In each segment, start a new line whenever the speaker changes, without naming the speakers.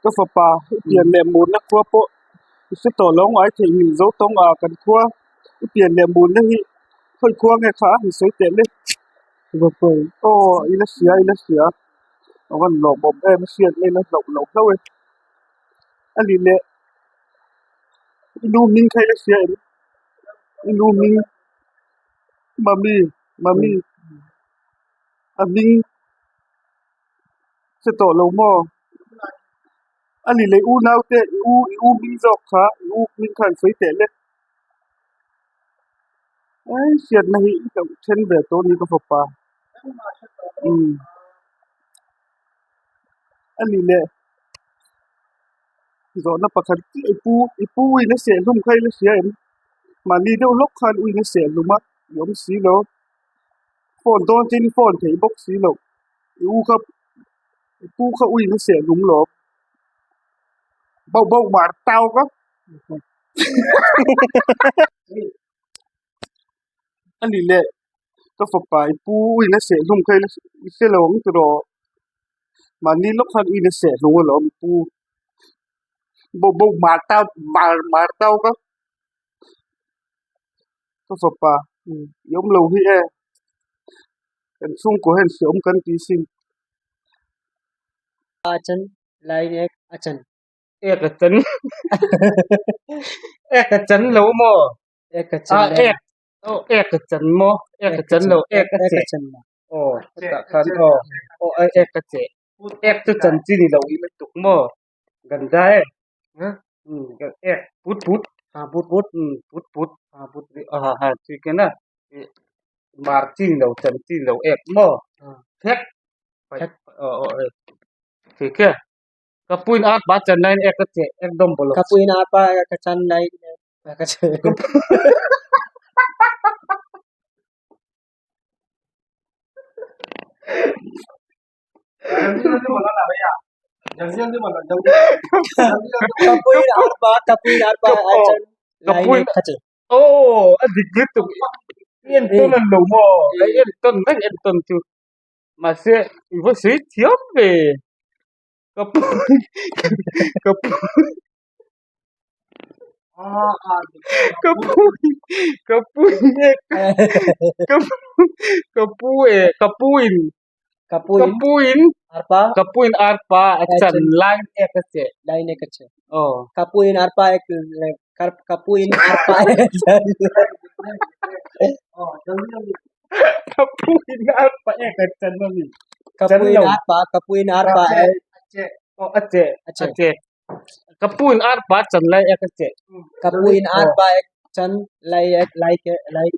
ก็ฝาปาเปลี่ยนแหลมมูลนะครัวโปสิต่อร้องไว้ถึงmizoต้องกันครัวเปลี่ยนแหลมมูลนะฮิค่อยครัวไงคะหิสวยเตะเลยก็ไปโอ้อีละเสียเอาวันหลอกบอมไม่เสียเลยนะหลอกเข้าเว้ยอันนี้แหละดูมิงใครละเสียดูมิงมามีอันมิงจะต่อลงหม้ออันนี้เลยนาวเตะมิงจอกค่ะมิงขันสวยเตะเลยไอ้เสียนะฮิกับเช่นแบบตัวนี้ก็ฝาปาอันนี้แหละจอนะประคันไอ้ปูอีนะเสียลุ่มใครละเสียมานี่เดี๋ยวลบคันอุ้ยนะเสียลุ่มอ่ะยอมสีแล้วฟอนตอนเจนี่ฟอนเถบกสีแล้วครับไอ้ปูเขาอุ้ยนะเสียลุ่มหรอเบามาเตาก็อันนี้แหละก็ฝาปาไอ้ปูอุ้ยนะเสียลุ่มใครละเสียแล้วมันตัวมานี่ลบคันอุ้ยนะเสียลุ่มหรอปูเบามาเตามาเตาก็ฝาปายอมเราให้กันซุ่มก็เห็นเสียมกันตีสิง
आचन लाइन एक आचन
एक चन एक चन लो मो
एक आचन
एक चन मो एक चन लो एक
आचन
ओ खान ओ एक चे एक तो चन ची ni लो ई तुक मो गंदा है एक पुट
हाँ पुट
हाँ ठीक है ना मार ची लो चन ची लो एक मो फेक ठीक है kapuin at bacan lain चे एकदम बोलो
kapuin apa kacan lain kacan kapuin apa acan lain kacan
oh adik gitu yen lo mo yen ton tu masih ibu sih tiap be kapuin kapuin arpa acan lain चे
oh kapuin arpa kapuin arpa
oh kapuin arpa acan mami
kapuin arpa
oh ace kapuin arpa acan lain चे
kapuin arpa acan lain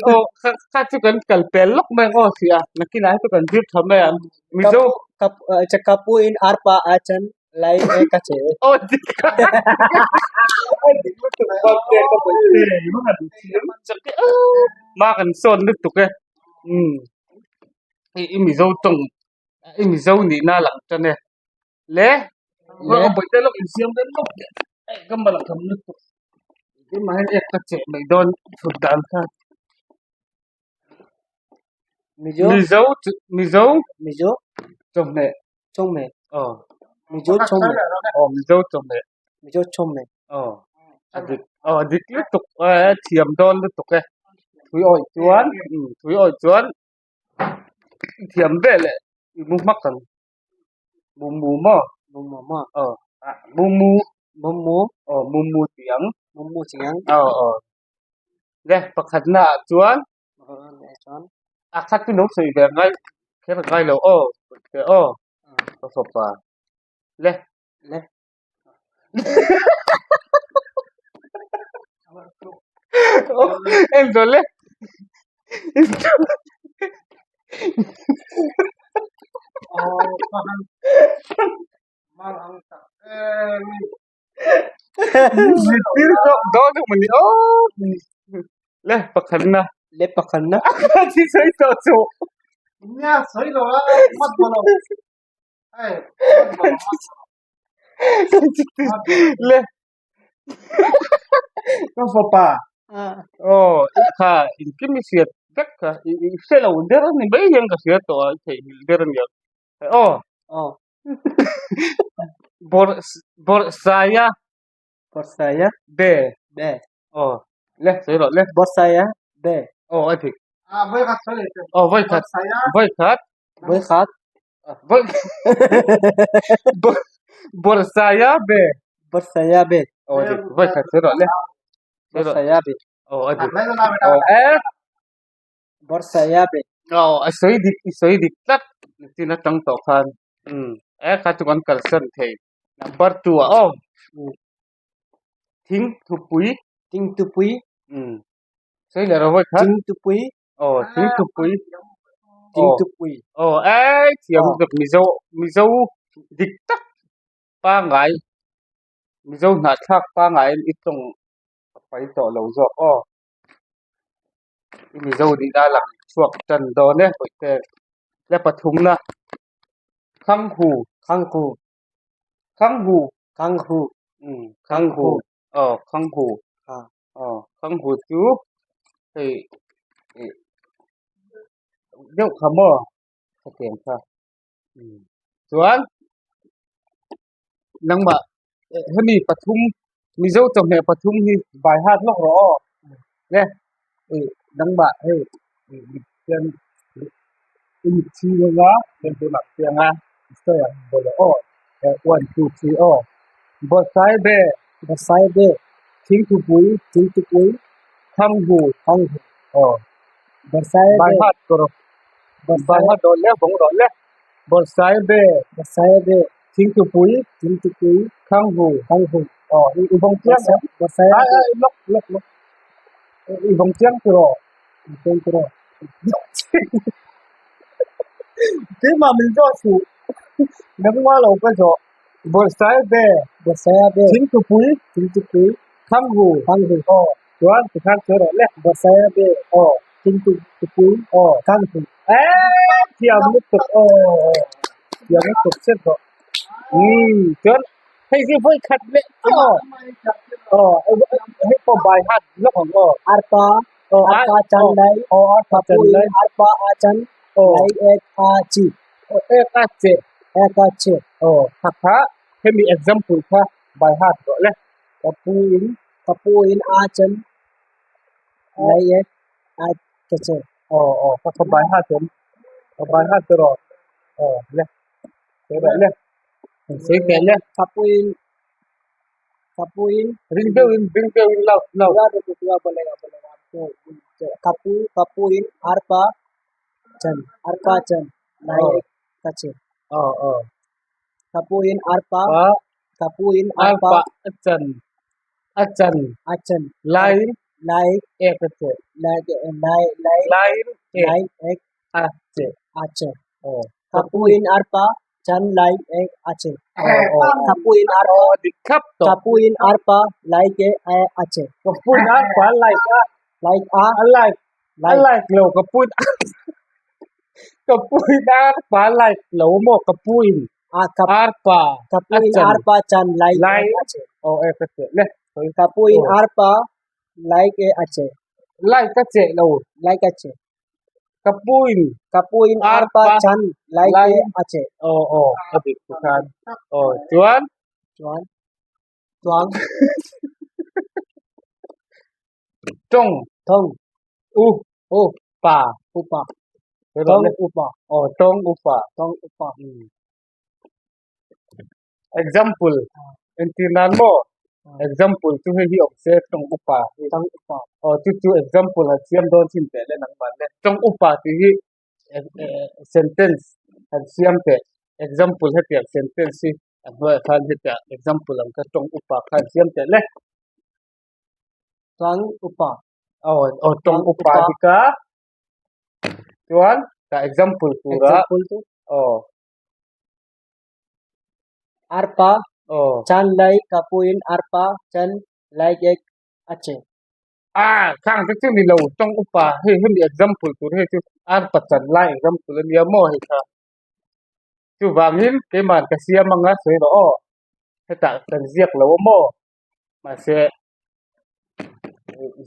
oh tu kan kalpelok mang oh sia nakinai tu kan drip thame mizo
kapuin arpa acan lain kace
oh tu bakte ko pete makan sonนึกตุกeh i mizo tong i mizo ni na lang tan ne le ko pete lok siam den lok gambal kamนึกตุcái mà एक कच्चे में दोन फुट डाल था mizo trong mẹ
mizo
trong mẹ adik lu tuk thiam don lu tuk thui oi chuan thiam ve le mu makan mu mo mu tiang le pakhat na chuan akhat tu no sei ve ngai ngai lo ko sopa le em rồi le zirtir do mình le pakhan na si sai so
nha sấy rồi mất bolo
le
ก็ฝาปา
oh kha in kimi siat chắc cả sẽ là udah nih bayi yang kasih tuh kayak udah ya oh
Oh,
bor saya
bos saya
B
B.
oh leh saya lo leh
Bos saya B.
oh ada
với các số liệu
oh vay kat
Với khát.
vay bor bor saya B
Bos saya B.
oh ada vay kat saya lo leh
Bos saya B.
oh ada
lấy nó làm
oh
Bos saya B.
oh isoi dik tat tina tang to khan kha tu kan kalsan thei number 2 oh thing thu pui
Ting tu pui.
sei là rồi khat
Ting tu pui.
oh thing thu pui
Ting
oh
tu pui.
oh thiam được mizo dik tak pa ngai mizo na thak pa ngai itong pai to lo zo oh mizo di da lang chuak chan do ne hoi te le pathum na khang hu
Khang hu.
khang hu
Khang hu.
khang hu khang hu
À.
khang hu chú thì nếu không mơ có tiền sao chuan nang ma hani pathum mizo chom he pathum hi bai hat lok ro le nang ma he chen in chi la chen tu nak chen a so ya bolo 1 2 3 bot sai be
Bos saya B.
thing tu pui
Ting tu pui.
khang hu
Khang hu. Bos saya
bai
B.
hat ko
Bos
bai
saya.
hat do le bong do le bot sai be
Bos saya B.
thing tu pui
Ting tu pui.
khang hu
Khang hu.
i bong chiang
Bos saya B.
lok i bong chiang rồi
Ting tu ro.
thế mà mình cho chủ nắng hoa lầu cái chỗ bột sái về
Bos saya B.
chính tu quý
Ting tu pui.
khang hù
Khang hu.
chuan thì khang chơi rồi lẹ
Bos saya B. Ting tu pui. Khang hu.
thiam nước tục thiam nước tục xếp rồi chuan hay gì với khát lẹ hay có bài hát lúc hồng
Arpa. Arpa chan lai.
chân
Kapui
lên
arpa achan. Lai ek achi.
các chị
Ek achi.
thật hả thêm bị example ha bài hát rồi lẹ
Kapuin achan. Lai ek achi.
các bài hát rồi bài hát rồi lẹ rồi lẹ sẽ kể lẹ
Kapuin.
ring bell lâu
Ya dua boleh. Kapuin arpa chan. Arpa chan. Lai ek achi. Kapuin arpa.
và
Kapuin
alpha
arpa
achan
achan.
line
Lai
ekate
lai
line
lai ek
ache
achi. Kapuin arpa chan lai ek achi.
oh
Kapuin arpa.
di cup to
Kapuin arpa lai ke achi.
kapun alpha like
Like
like lo kapun alpha like lo mo kapun alpha
kapuin
achan
arpa chan like
Lai.
ache.
ekate le
Kapuin arpa like ache.
like ache lo
Like ache.
kapun
Kapuin arpa
Arpa
chan like
Lai.
ache.
adik bukan cuan
Tuang. Tuang.
trong
Thong.
u pa
Upa.
rồi
Thong
le
upa.
trong upa
Thong upa.
example entinan mo example tu hi ok se trong upa
Thong upa.
tu example ha siam don sin te le nang ban le trong upa ti hi sentence ha siam te example ha te sentence si an ho khan hi te example ang ka trong upa khan siam te le
Tuang upa.
trong upa ti ka chuan ka example pura
Example tu. Arpa chan like kapuin arpa chan like ek ache.
khang te mi lo trong upa hi hi example tu he tu an patan lai example ni mo hi ka chu wangin ke man ka siam manga soi ro ta kan ziak lo mo mà sẽ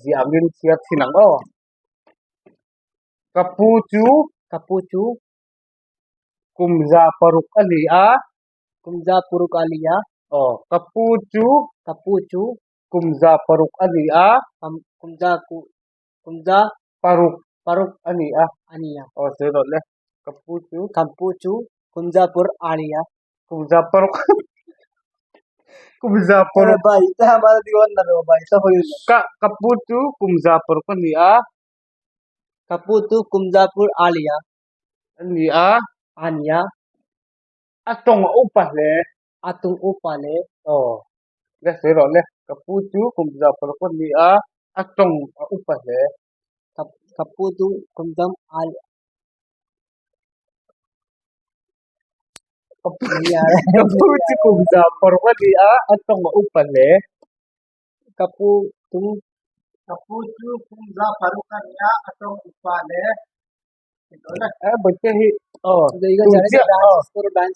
ziamin siat sinang kapucu
kapucu
kumza paruk alia
kumza puruk alia
oh kapucu
kapucu
kumza paruk alia
kumza
paruk
paruk
alia
ania
oh zero le kapucu
kapucu kumza pur alia
kumza paruk kumza paruk
भाई तो हमारा दीवान ना दो भाई तो होई
kapucu kumza paruk alia
kaputu kumzapur alia
alia
ania
atong upah le
atung upale
oh le zero le kapucu kumza paruk alia atong upah le
kaputu kumzam alia नहीं आ रहा है
kapucu kumza paruk alia atong upah le
kaputu
kapucu kumza paruk alia atong upale
bete hi oh
देखिएगा
tu
जाने से
chiếc
dance करो dance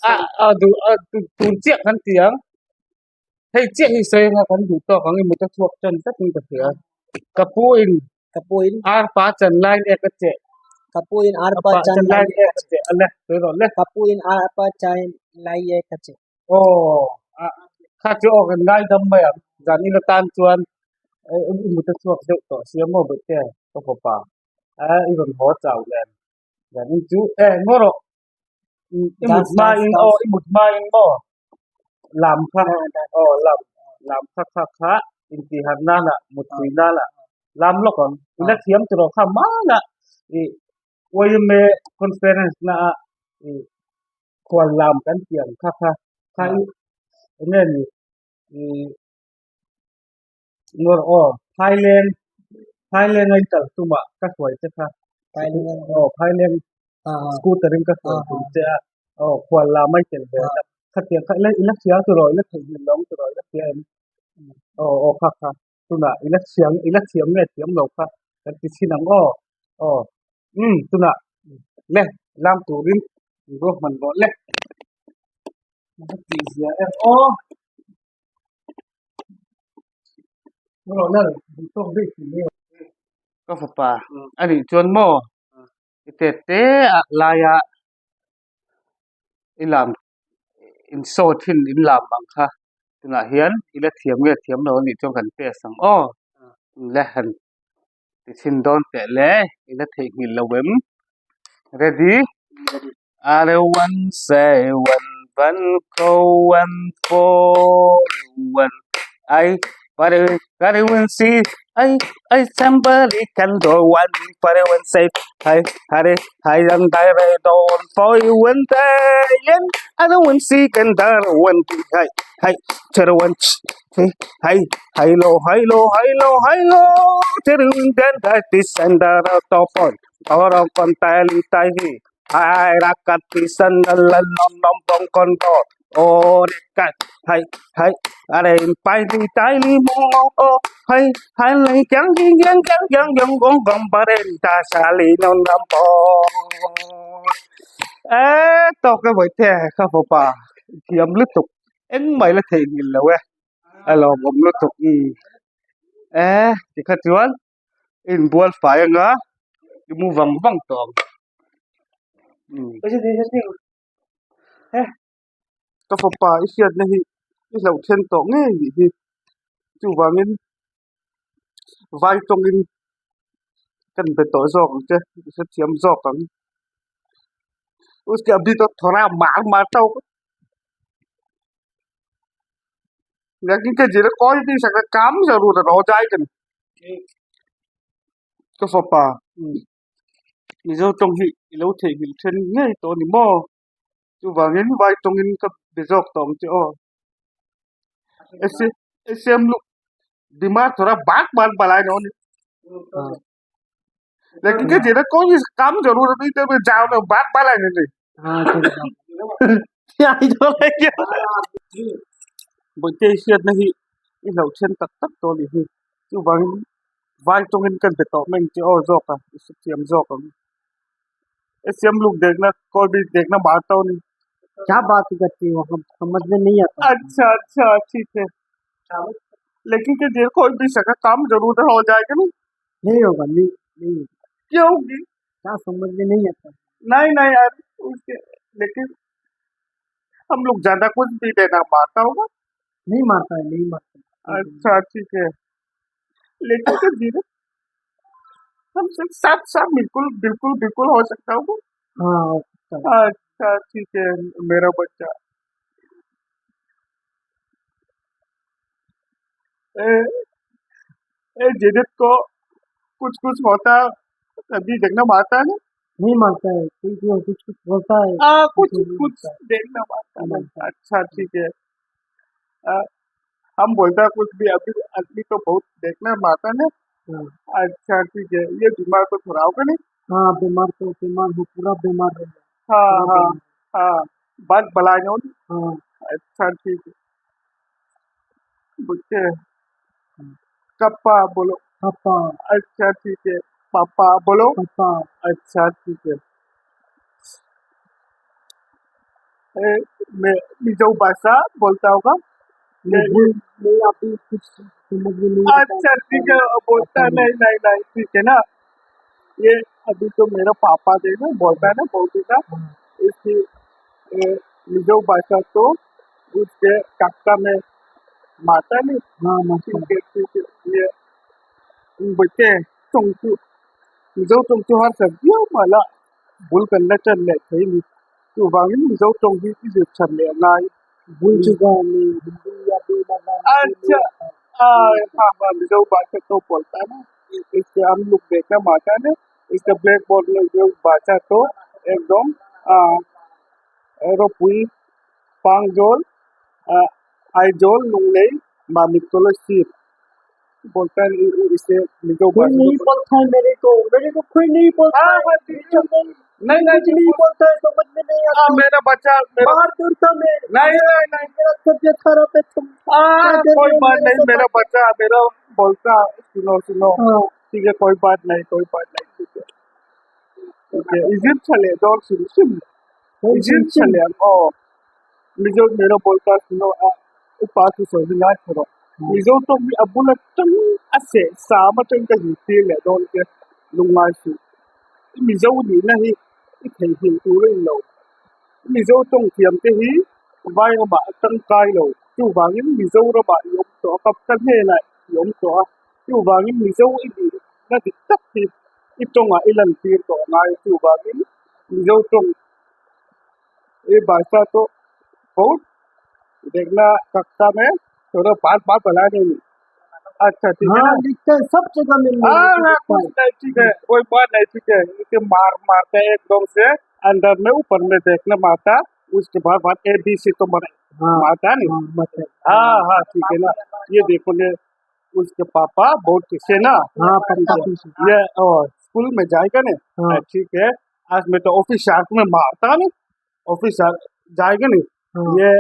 tu chiếc hắn tiếng hay chiếc hi xây nga kan du to kan mu ta chuak chân tất ni ta thia kapuin
kapuin
ar pa chan line e ka che
kapuin arpa
pa
chan
chan
lai
line e ka che alle to ro le
kapuin arpa chan lai ye kache
oh kha chu ok ngai dam ba ya jan ni la tan chuan mu ta chuak de to sia mo be te ko pa i ron ho chau len jan ni chu ngoro imut
dance
ma
dance
in
dance
imut ma in mo làm kha làm kha inti hanna na mutri na la làm lo kon ila thiam tro kha ma na i way me conference na i kwal làm kan tiang kha ne ni i ngor Thailand ai tal tuma ka kwai che kha
Thailand
Thailand scooter ka kwai tu che kwal làm mai chen be kha tiang kha ila thiam tro ila thai long tro ila thiam kha tuna ila thiam nge thiam lo kha kan ti sinang tuna le lam tu rin go man go le ti sia no na to be ti le ko fa pa ani chon mo te la ya ilam in so thin in lam bang kha tuna hian ila thiam nge thiam lo ni chong kan pe sang le han ti sin don te le ila thei ngil lo wem ready arwn say one câu one four one I Pare see I somebody can do one Pare say I Hare I am dire don't for you one day I don't want see can dar one hi chero one hi hi lo chero then that is and top on or on tai hi hai rakati sanalan nom bong con to o kai hai hai are pai di tai li mo o hai hai lai kyang gong bare ta sa li non nam po to cái buổi thế khá phổ bà thì âm lít tục em mày là thể nhìn là quê alo bấm lít tục thì khá chuan in buôn phải ngã đi mua vòng vòng tòng
Kasi din kasi
ka fa pa isiat na hi isau then to nge ni hi chu wangin vai tong in kan be to zok che se thiam zok kan उसके अभी तो थोड़ा मार मारता हूँ लेकिन के जेरे कोई भी सका काम जरूर हो जाएगा तो फपा mizo tong hi lo the hi then nge to ni mo chu wangin vai tong in ka bezok tong che ऐसे हम लोग दिमाग थोड़ा बात बनाए ना लेकिन के जेरे कोई काम जरूर नहीं तो मैं जाओ ना बात बनाए नहीं
हाँ
क्या इधर है क्या बोलते इसे नहीं इस लौचन तक तो नहीं chu wangin vai tong in kan be to men che zoka isu tiam zoka ऐसे हम लोग देखना कोई भी देखना बात हो नहीं
क्या बात करती हो हम समझ में नहीं आता
अच्छा ठीक है लेकिन के देर कोई भी सका काम जरूर हो जाएगा ना
नहीं होगा नहीं
क्यों होगी
क्या समझ में नहीं आता।
नहीं नहीं यार उसके, लेकिन हम लोग ज्यादा कुछ भी देना मारता होगा।
नहीं मारता है, नहीं मारता है।
अच्छा ठीक है, लेकिन तो धीरे हम सब साथ साथ बिल्कुल बिल्कुल बिल्कुल हो सकता होगा।
हाँ चल।
अच्छा ठीक है मेरा बच्चा। ए, जिदित को कुछ कुछ होता अभी देखना मारता है ना।
नहीं मारता है, कुछ कुछ कुछ बोलता है,
कुछ
नहीं
कुछ
मारता है,
देखना मारता
नहीं
है।
मारता है।
अच्छा ठीक है। आ, हम बोलता कुछ भी, अभी अभी तो बहुत देखना मारता है।
हाँ
अच्छा ठीक है, ये बीमार को थोड़ा होगा नहीं।
हाँ, बीमार तो बीमार हो, पूरा बीमार है,
हाँ
पूरा
हाँ
बीमार।
हाँ, बात बलाएंगे उन्हें।
हाँ
अच्छा ठीक है, बच्चे
हाँ।
कप्पा बोलो।
पापा
अच्छा ठीक है, पापा बोलो।
पापा।
अच्छा ठीक है। ए, मैं मिजो भाषा बोलता होगा।
मैं
ये
भूल, मैं अभी कुछ समझ में नहीं आता है,
अच्छा
पता
ठीक है,
नहीं,
बोलता
पता नहीं।
नहीं नहीं नहीं ठीक है ना। ये अभी तो मेरा पापा थे ना, बोलता है ना बोलती था
हाँ
इसकी। मिजो भाषा तो उसके कक्का में माता नहीं।
हाँ, माता है।
ठीक है ये बच्चे तुमको मिजो तुमको हर सब्जी मला भूल करना चल रहे थे तो वांगी मिजो तुमकी की चल रहे ngai।
भूल चुका है मैं, हिंदी या भी लगा मुझे
अच्छा
नहीं आता है, नहीं आता है।
हाँ हाँ मिजो भाषा तो बोलता है ना। इससे हम लोग देखना माता है ना, इसका ब्लैक बोर्ड में जो भाषा तो एकदम एरोपुई पांगजोल आइजोल लुंगले मामिकोलो सीट बोलता है इसे मिजो
कोई
भाषा
नहीं
को।
बोलता है मेरे को कोई नहीं बोलता
हाँ
है,
हाँ ठीक है।
मुझे नहीं,
नहीं नहीं
कुछ नहीं बोलता है, समझ में नहीं आता।
मेरा बच्चा मेरा
बाहर दूर था मैं,
नहीं नहीं नहीं
मेरा तबियत खराब है, तुम क्या कर
कोई
रहे हो
बात
मेरे
नहीं,
से
मेरा
बात कर।
बच्चा मेरा बोलता सुनो सुनो।
हाँ
ठीक है कोई बात नहीं कोई बात नहीं ठीक है ठीक है। इजिप्ट चले तो सुन सुन
कौन सिम
इजिप्ट
सिम।
चले मिजो मेरा बोलता सुनो पास सोना करो मिजो तो भी अबुल तुम असे सामा तुम का हिस्से ले दोन के लुंगासी मिजो नी नहीं इथे हिल पूरे लो मिजो तुम थियम के ही vai nga ba tang kai lo chu wangin mizo ra ba yom to kap kan he na yom to chu wangin mizo I di na dik tak ti itonga ilan ti to ngai chu wangin mizo tong ये भाषा तो बहुत देखना कक्षा में थोड़ा बात बात बना देंगे। अच्छा ठीक है
हाँ,
ना।
लिखता है सब जगह में
हाँ
मुझे
हाँ
लिखता
कुछ
है।
नहीं ठीक है कोई बात नहीं ठीक है, इसे मार मारते हैं एकदम से अंदर में ऊपर में देखना मारता उसके बाद बात ए बी सी तो
हाँ
मारता नहीं।
हाँ, मतलब
हाँ हाँ ठीक है ना। ये देखो ने उसके पापा बहुत किसे ना।
हाँ
ठीक
पक्का
है
कुछ।
ये और स्कूल में जाएगा ना।
हाँ
ठीक है आज मैं तो ऑफिस शार्क में मारता नहीं, ऑफिस शार्क जाएगा नहीं।
हाँ
ये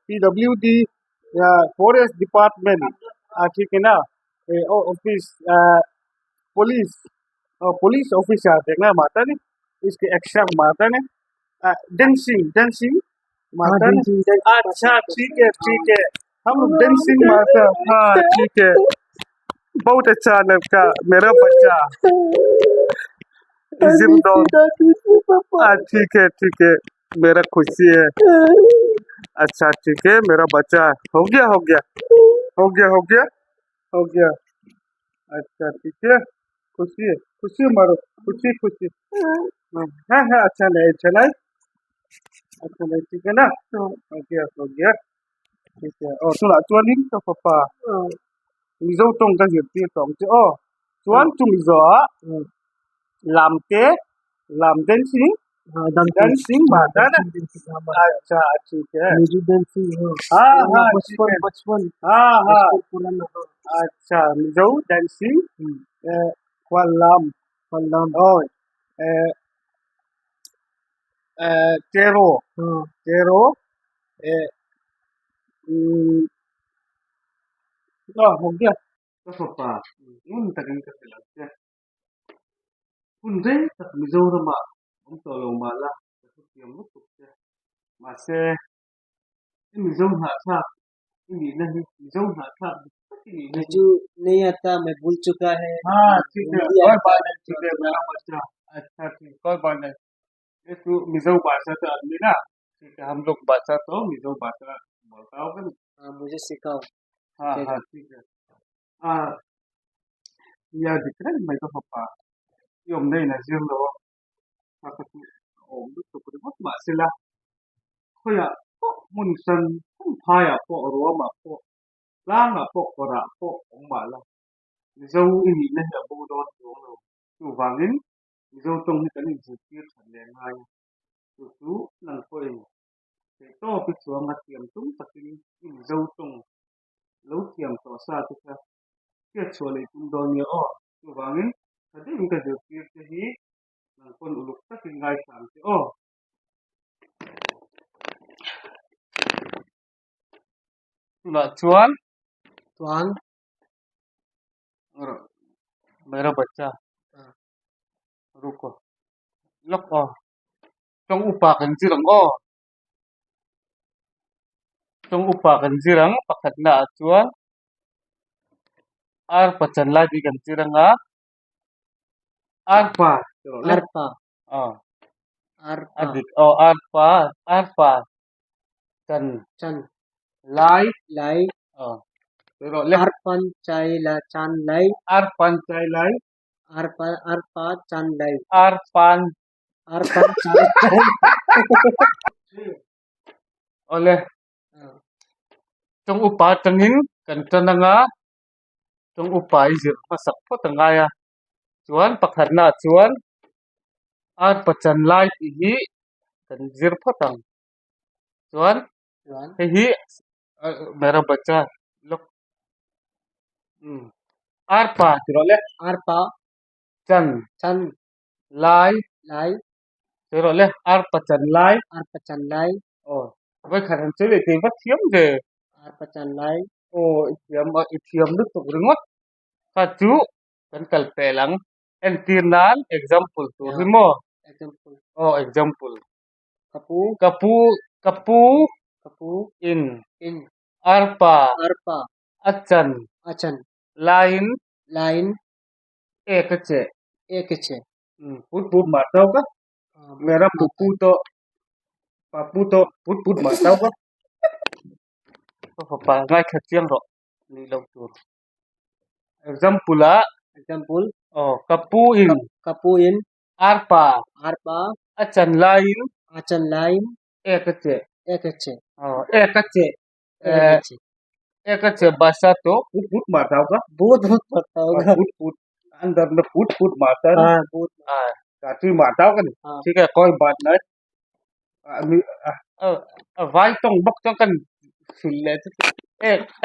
PWD या फॉरेस्ट डिपार्टमेंट ठीक है ना। ऑफिस पुलिस पुलिस ऑफिसर देखना मारता नहीं इसके एक्स्ट्रा मारता नहीं। डेंसिंग डेंसिंग
हाँ,
मारता नहीं।
डेंसिंग डेंसिंग
अच्छा
पता
ठीक है हम लोग डेंसिंग मारता। हाँ ठीक है बहुत अच्छा लगता मेरा बच्चा जिम दौड़। ठीक है मेरा खुशी है। अच्छा ठीक है मेरा बच्चा हो गया हो गया हो गया हो गया हो गया। अच्छा ठीक है खुशी मारो खुशी खुशी। हाँ हाँ अच्छा नहीं अच्छा नहीं अच्छा नहीं ठीक है ना। हो गया ठीक है और सुना चुनिंग का पापा
हाँ
मिजो तोंग का zirtir tong chứ chuan chu mizo
हाँ
làm đến xí
हाँ,
đến xí mà đó ना।
डेंसिंग हाँ, मतलब
अच्छा ठीक है
मेरी डेंसिंग
हाँ
पुराना
हाँ ठीक
बचपन
है
बचपन
हाँ हाँ
बचपन पुराना। हाँ
अच्छा मिजो dancing quan lam
पल्लम।
rồi Tero
हाँ
Tero हो गया तो पापा इन तक इन करते लगते kunde tak Mizoram om tolong mala yang mutuk ya masih Mizo nggak sah ini nih Mizo nggak sah ini nih।
मुझे नहीं आता, मैं भूल चुका है।
हाँ ठीक है
हिंदी
और
आता
बात
है
ठीक है मेरा बच्चा
अच्छा ठीक कोई बात नहीं ये तू मिजो भाषा तो आदमी ना ठीक है हम लोग भाषा तो मिजो भाषा बोलता होगा ना
हाँ मुझे सिखाओ
हाँ
ठीक है
हाँ ठीक है हाँ या दिख रहा है मैं तो पापा ये हमने ना जिम लो पापा तू ओ तो कुछ मत मासिला खोया तो मुनसन तुम पाया तो और mà तो lang à po kora po ong ma la mizo ini na ya bo don do lo tu wangin mizo tong ni kan zirtir than le ngai tu nang ko in te to pi chuang a tiam tum takin mizo tong lo tiam to sa tu ka ke chole tum do ni o tu wangin thadi ka zirtir te hi nang kon uluk takin ngai sam te o la chuan
tawng
मेरा बच्चा
हाँ
रुको lok o trong upa kan jirang o trong upa kan jirang pakhat na chuan ar pachan lai di kan jirang a ar pa le
arpa
a
arpa
adik o ar pa chan
chan
lai
lai
ờ rồi le
arpan chai la chan lai
ar pan chai lai
arpa chan lai
ar pan
arpan chai lai
ole
हाँ
trong upa tangin kan chananga trong upa izir masak pho tangaya chuan pakhat na chuan ar pachan lai ti hi kan zir pho tang chuan
tawng
thế hi मेरा बच्चा लोग ar pa thì rồi le
arpa
chan
chan
lai
lai
thì rồi le ar pachan lai
arpa chan lai
với khả năng chế lệ thì vắt thiếm về
arpa chan lai
thiếm nước tục rừng mất cả chú kan kal pelang en tirnan example tu
ya
himo
example
example
kapu
kapu kapu
kapu
in
in
arpa
arpa
achan
achan
lain
lain
ekache
ekeche
put put mà tao ka mera pupu to papu to put mà tao ka pa ngai khat chiang ro ni lo tu example a
example
kapu in
kapu in
arpa
arpa
achan lain
achan lain
ekache
ekeche
ekache
ekeche
ekache basa to put mà tao ka
बहुत बहुत पता होगा
put अंदर में put mà tao
हाँ बहुत
cả tuy mà tao ka
हाँ
ठीक है कोई बात नहीं vai tong bok tong kan sille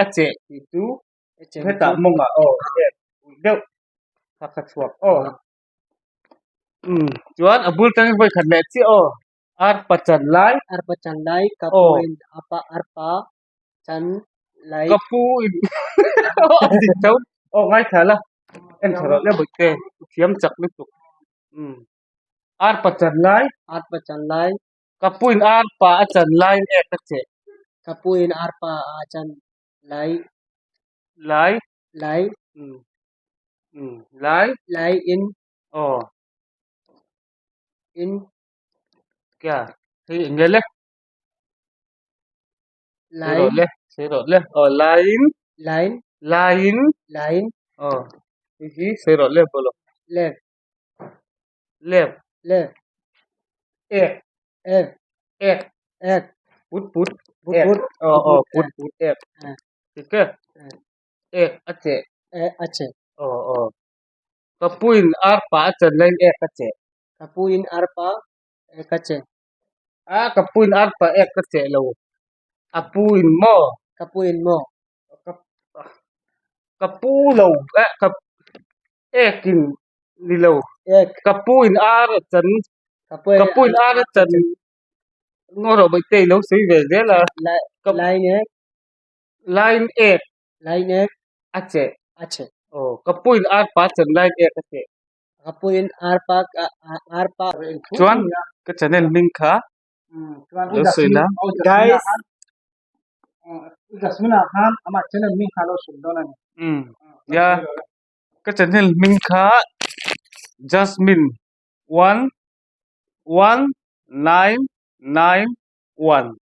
ache itu
eche
heta monga deu kakak suak
हाँ
chuan abul tang voi khat le chi ar pachan lai
arpa chan lai kapu in apa arpa chan lai
kapu di tau ngai thala en tharo le boite thiam chak ni tu ar pachan lai
arpa chan lai
kapu in ar pa achan lai kache
kapu in arpa achan lai
lai
lai
lai
lai
oh
in
kya thì nghe le
lain
sẽ rồi le lain
lain
lain
lain
thì sẽ rồi le bolo
left
left
left
ek
f
ek
f
put
put
ek
put
put ek
हाँ
ठीक है ek ache
अच्छे
kapuin ar pa achan lain ek ache
kapu in arpa kache
kapuin ar pa ek ache lo apuin mo
kapu in mo
kapu lo kap ekin ni lo
ek
kapuin ar chan
kapu
kapuin ar chan ngoro bai tei lo sui về thế là
lain ek
line ek
lain ek
ache
अच्छे
kapuin ar pa chan line ek ache
kapu in arpa arpa
chuan cái channel link kha lo sui na
guys
Jasmine han ama channel mi khalo sundona ni
ya cái channel link kha Jasmine 1 1 9 9 1